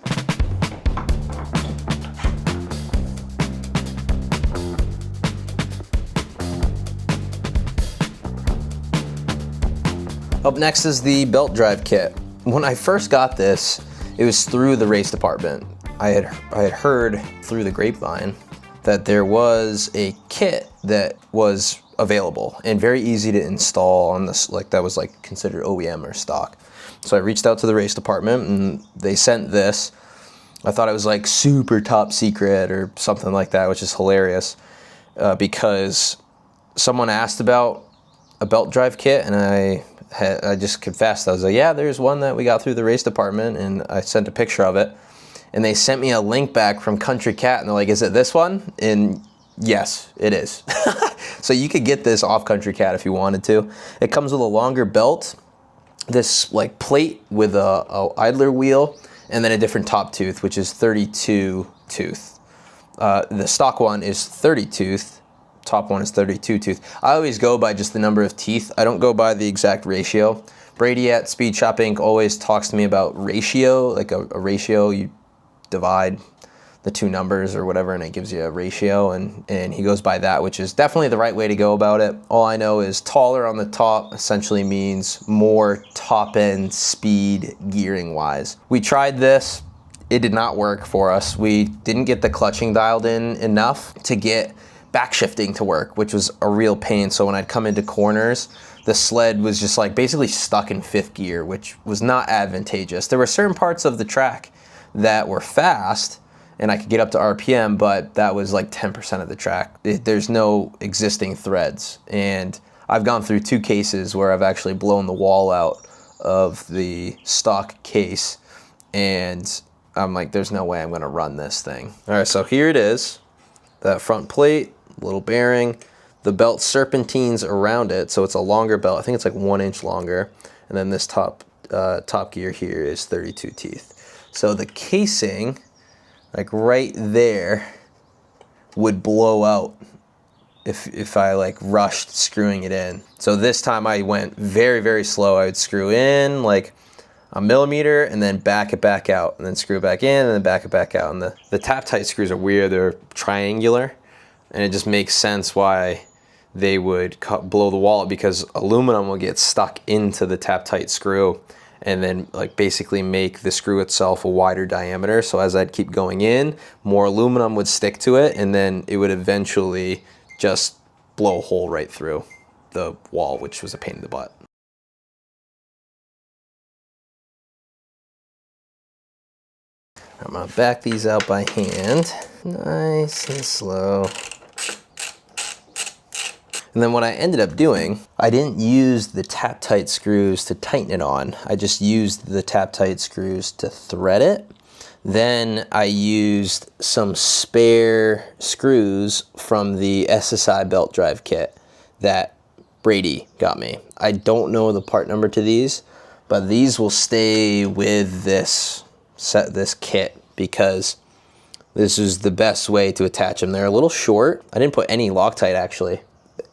Up next is the belt drive kit. When I first got this, it was through the race department. I had heard through the grapevine that there was a kit that was available and very easy to install on this, like that was like considered OEM or stock. So I reached out to the race department and they sent this. I thought it was like super top secret or something like that, which is hilarious because someone asked about a belt drive kit and I just confessed. I was like, yeah, there's one that we got through the race department, and I sent a picture of it. And they sent me a link back from Country Cat, and they're like, is it this one? And yes, it is. So you could get this off Country Cat if you wanted to. It comes with a longer belt, this like plate with a idler wheel, and then a different top tooth, which is 32 tooth. The stock one is 30 tooth. Top one is 32 tooth. I always go by just the number of teeth. I don't go by the exact ratio. Brady at Speed Shop Inc. always talks to me about ratio, like a ratio. You divide the two numbers or whatever and it gives you a ratio, and he goes by that, which is definitely the right way to go about it. All I know is taller on the top essentially means more top end speed gearing wise. We tried this. It did not work for us. We didn't get the clutching dialed in enough to get back shifting to work, which was a real pain. So when I'd come into corners, the sled was just like basically stuck in 5th gear, which was not advantageous. There were certain parts of the track that were fast and I could get up to RPM, but that was like 10% of the track. There's no existing threads. And I've gone through 2 cases where I've actually blown the wall out of the stock case, and I'm like, there's no way I'm gonna run this thing. All right, so here it is, that front plate, little bearing, the belt serpentines around it, so it's a longer belt. I think it's like 1 inch longer, and then this top gear here is 32 teeth. So the casing, like right there, would blow out if I like rushed screwing it in. So this time I went very, very slow. I would screw in like a millimeter and then back it back out, and then screw it back in and then back it back out. And the tap tight screws are weird. They're triangular, and it just makes sense why they would blow the wallet, because aluminum will get stuck into the tap tight screw and then like basically make the screw itself a wider diameter. So as I'd keep going in, more aluminum would stick to it, and then it would eventually just blow a hole right through the wall, which was a pain in the butt. I'm gonna back these out by hand, nice and slow. And then what I ended up doing, I didn't use the tap tight screws to tighten it on. I just used the tap tight screws to thread it. Then I used some spare screws from the SSI belt drive kit that Brady got me. I don't know the part number to these, but these will stay with this kit because this is the best way to attach them. They're a little short. I didn't put any Loctite actually,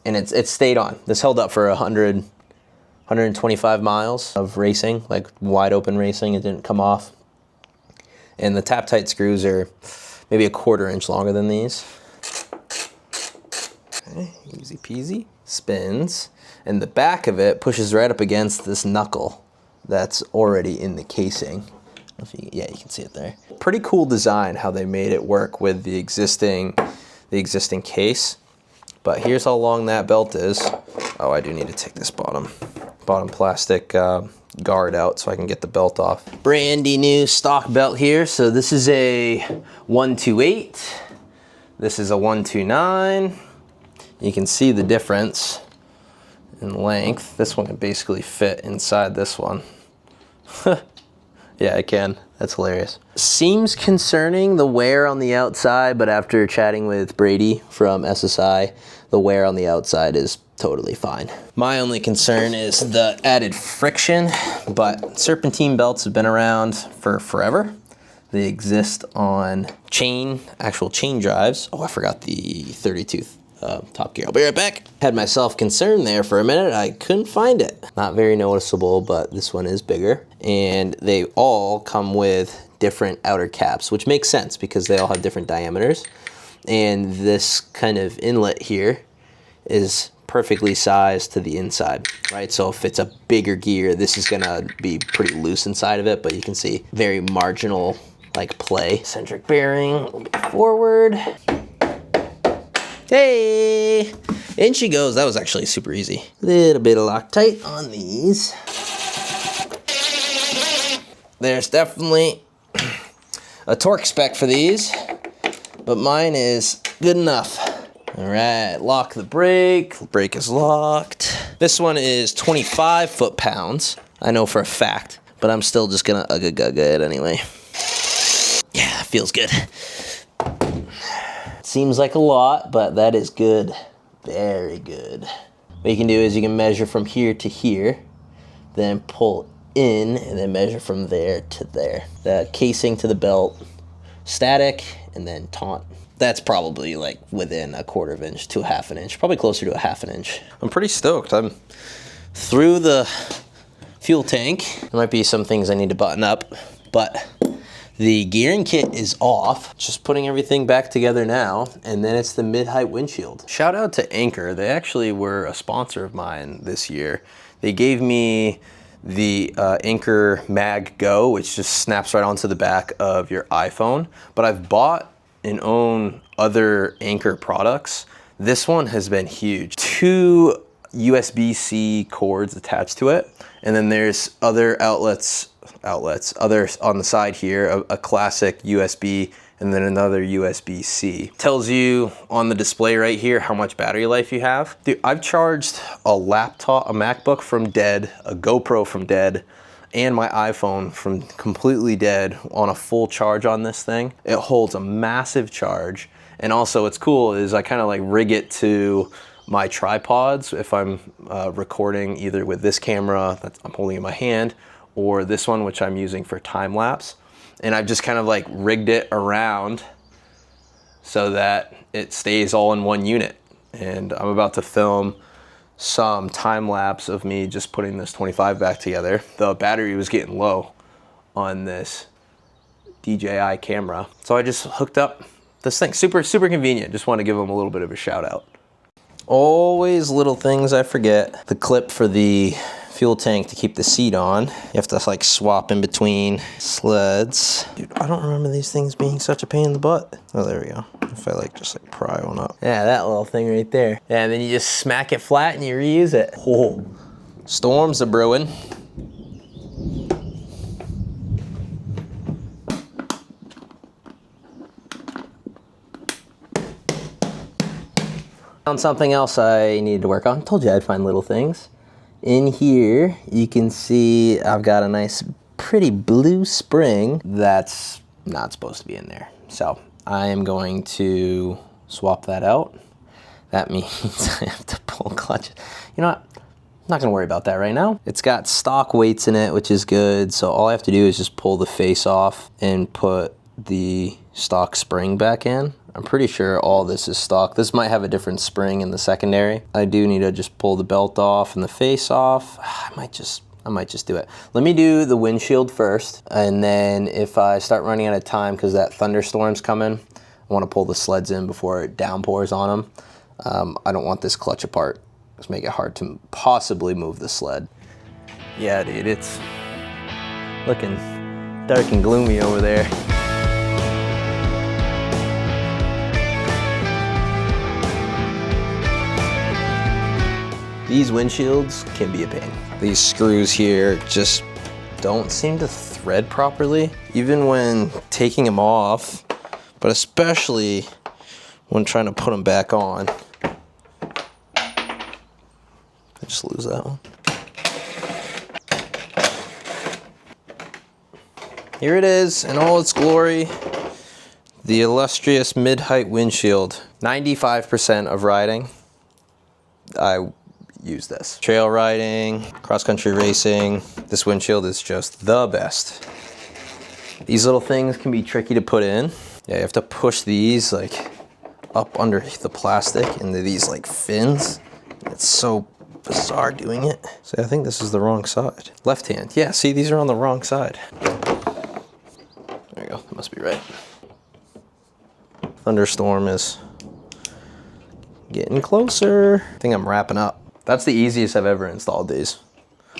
and it stayed on. This held up for 125 miles of racing, like wide open racing. It didn't come off. And the tap tight screws are maybe a 1/4 inch longer than these. Okay, easy peasy. Spins, and the back of it pushes right up against this knuckle that's already in the casing. Yeah, you can see it there. Pretty cool design how they made it work with the existing case. But here's how long that belt is. Oh, I do need to take this bottom plastic guard out so I can get the belt off. Brandy new stock belt here. So this is a 128. This is a 129. You can see the difference in length. This one can basically fit inside this one. Yeah, I can. That's hilarious. Seems concerning, the wear on the outside, but after chatting with Brady from SSI, the wear on the outside is totally fine. My only concern is the added friction, but serpentine belts have been around for forever. They exist on actual chain drives. Oh, I forgot the 30-tooth top gear. I'll be right back. Had myself concerned there for a minute. I couldn't find it. Not very noticeable, but this one is bigger. And they all come with different outer caps, which makes sense because they all have different diameters. And this kind of inlet here is perfectly sized to the inside, right? So if it's a bigger gear, this is gonna be pretty loose inside of it, but you can see very marginal like play. Centric bearing, a little bit forward. Hey, in she goes. That was actually super easy. Little bit of Loctite on these. There's definitely a torque spec for these, but mine is good enough. All right, lock the brake. The brake is locked. This one is 25 foot-pounds. I know for a fact, but I'm still just gonna ugga-gugga it anyway. Yeah, feels good. Seems like a lot, but that is good. Very good. What you can do is you can measure from here to here, then pull in, and then measure from there to there. The casing to the belt, static, and then taut. That's probably like within a 1/4 inch to a 1/2 inch, probably closer to a 1/2 inch. I'm pretty stoked. I'm through the fuel tank. There might be some things I need to button up, but the gearing kit is off. Just putting everything back together now, and then it's the mid-height windshield. Shout out to Anchor. They actually were a sponsor of mine this year. They gave me the Anchor Mag Go, which just snaps right onto the back of your iPhone. But I've bought and own other Anchor products. This one has been huge. 2 USB-C cords attached to it, and then there's other others on the side here, a classic USB and then another USB-C. Tells you on the display right here how much battery life you have. Dude, I've charged a laptop, a MacBook from dead, a GoPro from dead, and my iPhone from completely dead on a full charge on this thing. It holds a massive charge. And also what's cool is I kind of like rig it to my tripods if I'm recording either with this camera that I'm holding in my hand or this one, which I'm using for time lapse. And I've just kind of like rigged it around so that it stays all in one unit. And I'm about to film some time lapse of me just putting this 25 back together. The battery was getting low on this DJI camera, so I just hooked up this thing. Super convenient. Just want to give them a little bit of a shout out. Always little things I forget. The clip for the fuel tank to keep the seat on. You have to like swap in between sleds. Dude, I don't remember these things being such a pain in the butt. Oh, there we go. If I like just like pry one up. Yeah, that little thing right there. Yeah, and then you just smack it flat and you reuse it. Oh, storms are brewing. Found something else I needed to work on. Told you I'd find little things. In here, you can see I've got a nice, pretty blue spring that's not supposed to be in there. So I am going to swap that out. That means I have to pull clutches. You know what? I'm not gonna worry about that right now. It's got stock weights in it, which is good. So all I have to do is just pull the face off and put the stock spring back in. I'm pretty sure all this is stock. This might have a different spring in the secondary. I do need to just pull the belt off and the face off. I might just do it. Let me do the windshield first, and then if I start running out of time because that thunderstorm's coming, I want to pull the sleds in before it downpours on them. I don't want this clutch apart. Just make it hard to possibly move the sled. Yeah, dude, it's looking dark and gloomy over there. These windshields can be a pain. These screws here just don't seem to thread properly, even when taking them off, but especially when trying to put them back on. I just lose that one. Here it is in all its glory, the illustrious mid-height windshield. 95% of riding, I use this. Trail riding, cross-country racing, this windshield is just the best. These little things can be tricky to put in. Yeah, you have to push these like up under the plastic into these like fins. It's so bizarre doing it. See, I think this is the wrong side. Left hand, yeah, see, these are on the wrong side. There you go, that must be right. Thunderstorm is getting closer. I think I'm wrapping up. That's the easiest I've ever installed these,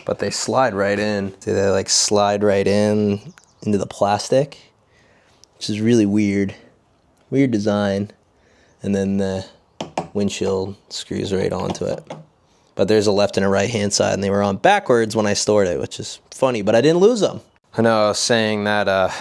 but they slide right in. See, they like slide right in into the plastic, which is really weird. Weird design. And then the windshield screws right onto it. But there's a left and a right hand side, and they were on backwards when I stored it, which is funny, but I didn't lose them. I know I was saying that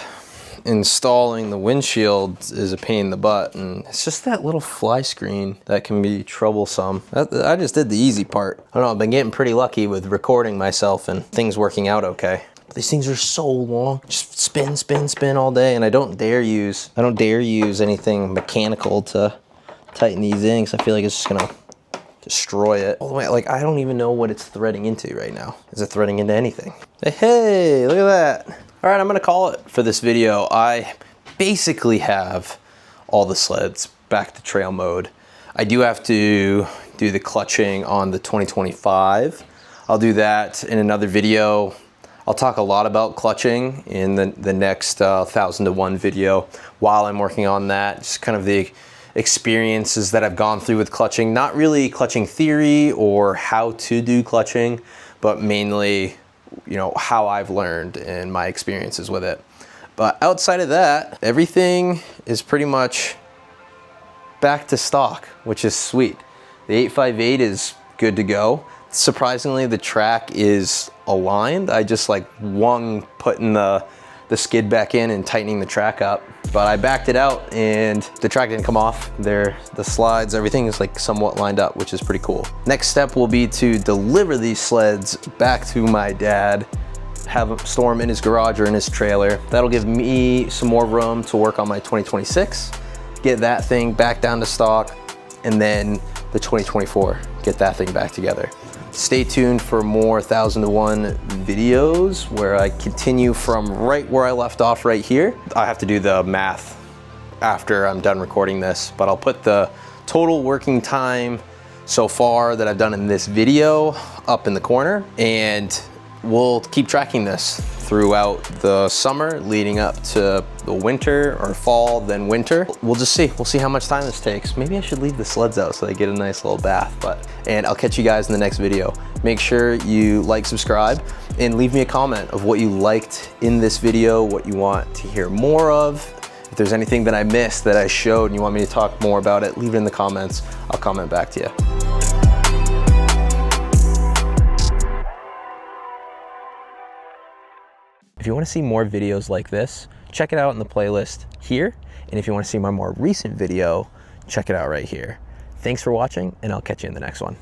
installing the windshield is a pain in the butt, and it's just that little fly screen that can be troublesome. I just did the easy part. I don't know, I've been getting pretty lucky with recording myself and things working out okay. But these things are so long. Just spin all day, and I don't dare use anything mechanical to tighten these in, because I feel like it's just gonna destroy it. All the way, like, I don't even know what it's threading into right now. Is it threading into anything? Hey, look at that. All right, I'm gonna call it for this video. I basically have all the sleds back to trail mode. I do have to do the clutching on the 2025. I'll do that in another video. I'll talk a lot about clutching in the next 1000 to 1 video while I'm working on that. Just kind of the experiences that I've gone through with clutching. Not really clutching theory or how to do clutching, but mainly, you know, how I've learned and my experiences with it. But outside of that, everything is pretty much back to stock, which is sweet. The 858 is good to go. Surprisingly, the track is aligned. I just like putting the skid back in and tightening the track up. But I backed it out and the track didn't come off. The slides, everything is like somewhat lined up, which is pretty cool. Next step will be to deliver these sleds back to my dad, have him store them in his garage or in his trailer. That'll give me some more room to work on my 2026, get that thing back down to stock, and then the 2024, get that thing back together. Stay tuned for more 1000 to 1 videos where I continue from right where I left off right here. I have to do the math after I'm done recording this, but I'll put the total working time so far that I've done in this video up in the corner, and we'll keep tracking this throughout the summer leading up to the winter or fall, then winter. We'll just see. We'll see how much time this takes. Maybe I should leave the sleds out so they get a nice little bath, and I'll catch you guys in the next video. Make sure you like, subscribe, and leave me a comment of what you liked in this video, what you want to hear more of. If there's anything that I missed that I showed and you want me to talk more about it, leave it in the comments. I'll comment back to you. If you want to see more videos like this, check it out in the playlist here. And if you want to see my more recent video, check it out right here. Thanks for watching, and I'll catch you in the next one.